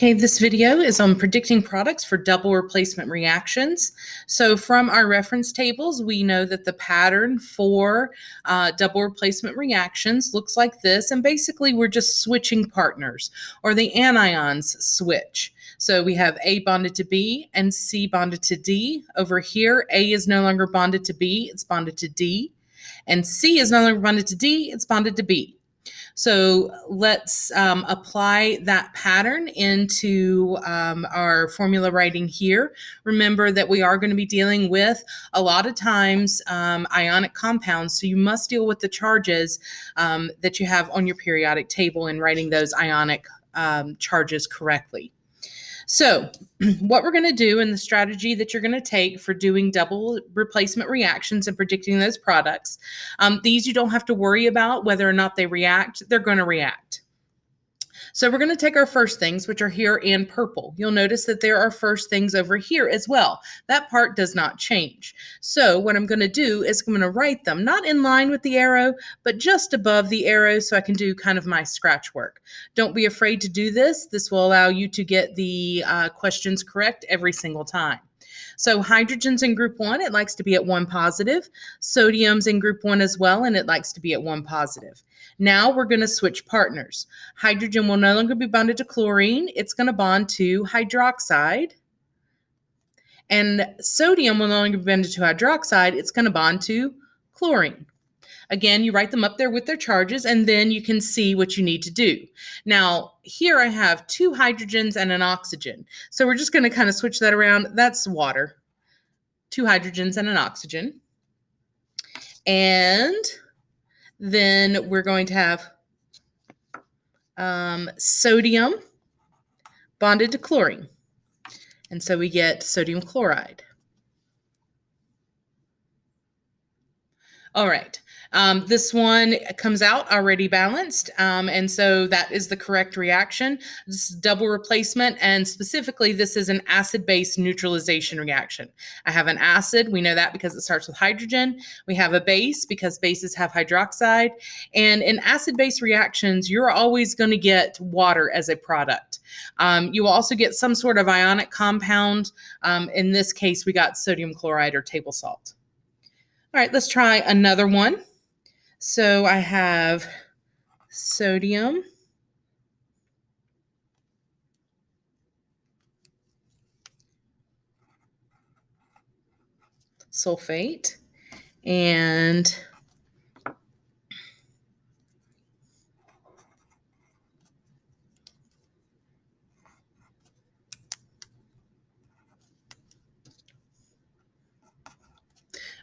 Okay, this video is on predicting products for double replacement reactions. So from our reference tables, we know that the pattern for double replacement reactions looks like this. And basically, we're just switching partners, or the anions switch. So we have A bonded to B and C bonded to D. Over here, A is no longer bonded to B, it's bonded to D. And C is no longer bonded to D, it's bonded to B. So let's apply that pattern into our formula writing here. Remember that we are going to be dealing with, a lot of times, ionic compounds, so you must deal with the charges that you have on your periodic table and writing those ionic charges correctly. So what we're going to do, and the strategy that you're going to take for doing double replacement reactions and predicting those products, these you don't have to worry about whether or not they react. They're going to react. So we're going to take our first things, which are here in purple. You'll notice that there are first things over here as well. That part does not change. So what I'm going to do is I'm going to write them not in line with the arrow, but just above the arrow so I can do kind of my scratch work. Don't be afraid to do this. This will allow you to get the questions correct every single time. So hydrogen's in group 1, it likes to be at 1 positive. Sodium's in group 1 as well, and it likes to be at 1 positive. Now we're going to switch partners. Hydrogen will no longer be bonded to chlorine. It's going to bond to hydroxide. And sodium will no longer be bonded to hydroxide. It's going to bond to chlorine. Again, you write them up there with their charges, and then you can see what you need to do. Now, here I have 2 hydrogens and an oxygen. So we're just going to kind of switch that around. That's water. 2 hydrogens and an oxygen. And then we're going to have sodium bonded to chlorine. And so we get sodium chloride. All right. This one comes out already balanced, and so that is the correct reaction. This is double replacement, and specifically, this is an acid-base neutralization reaction. I have an acid. We know that because it starts with hydrogen. We have a base because bases have hydroxide. And in acid-base reactions, you're always going to get water as a product. You will also get some sort of ionic compound. In this case, we got sodium chloride or table salt. All right, let's try another one. So I have sodium, sulfate, and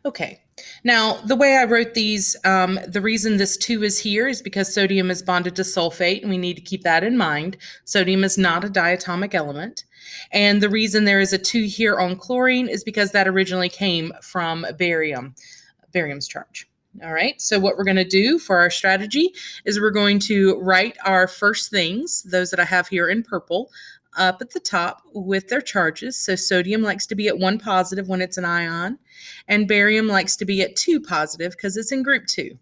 okay. Now, the way I wrote these, the reason this 2 is here is because sodium is bonded to sulfate, and we need to keep that in mind. Sodium is not a diatomic element. And the reason there is a 2 here on chlorine is because that originally came from barium's charge. All right, so what we're going to do for our strategy is we're going to write our first things, those that I have here in purple, up at the top with their charges. So sodium likes to be at 1 positive when it's an ion, and barium likes to be at 2 positive because it's in group 2.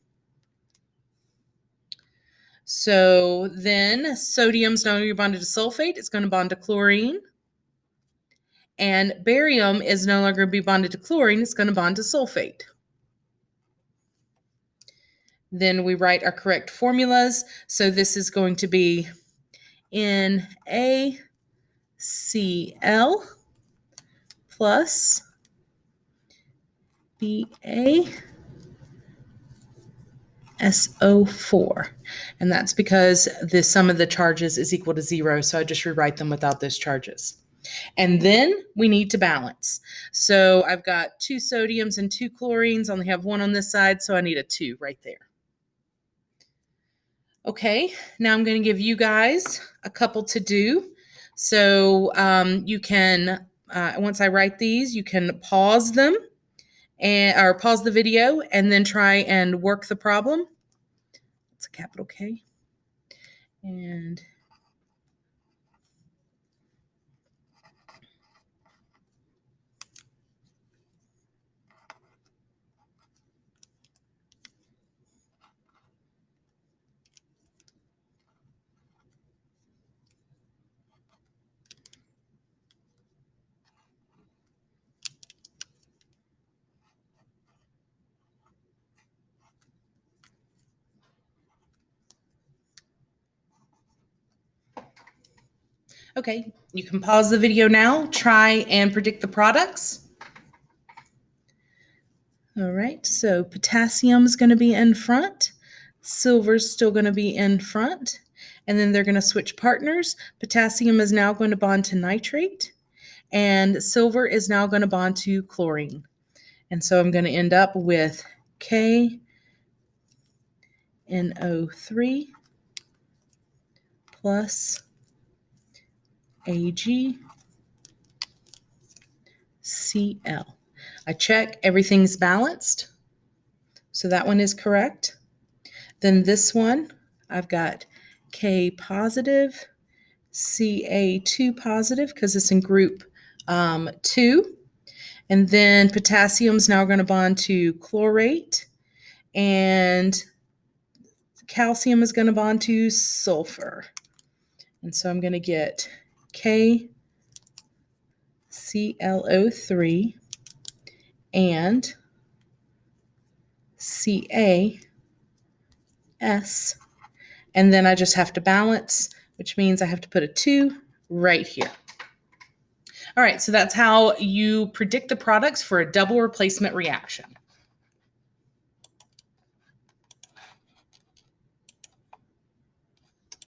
So then sodium's no longer bonded to sulfate. It's going to bond to chlorine. And barium is no longer going to be bonded to chlorine. It's going to bond to sulfate. Then we write our correct formulas. So this is going to be NaCl plus BaSO4. And that's because the sum of the charges is equal to 0, so I just rewrite them without those charges. And then we need to balance. So I've got 2 sodiums and 2 chlorines, only have 1 on this side, so I need a 2 right there. Okay, now I'm going to give you guys a couple to do. So you can, once I write these, you can pause them or pause the video and then try and work the problem. It's a capital K. And Okay, you can pause the video now, try and predict the products. All right, so potassium is going to be in front, silver's still going to be in front, and then they're going to switch partners. Potassium is now going to bond to nitrate, and silver is now going to bond to chlorine. And so I'm going to end up with KNO3 plus AgCl. I check, everything's balanced. So that one is correct. Then this one, I've got K positive, Ca2 positive, because it's in group 2. And then potassium is now going to bond to chlorate, and calcium is going to bond to sulfur. And so I'm going to get KClO3 and CaS, and then I just have to balance, which means I have to put a 2 right here. All right, so that's how you predict the products for a double replacement reaction.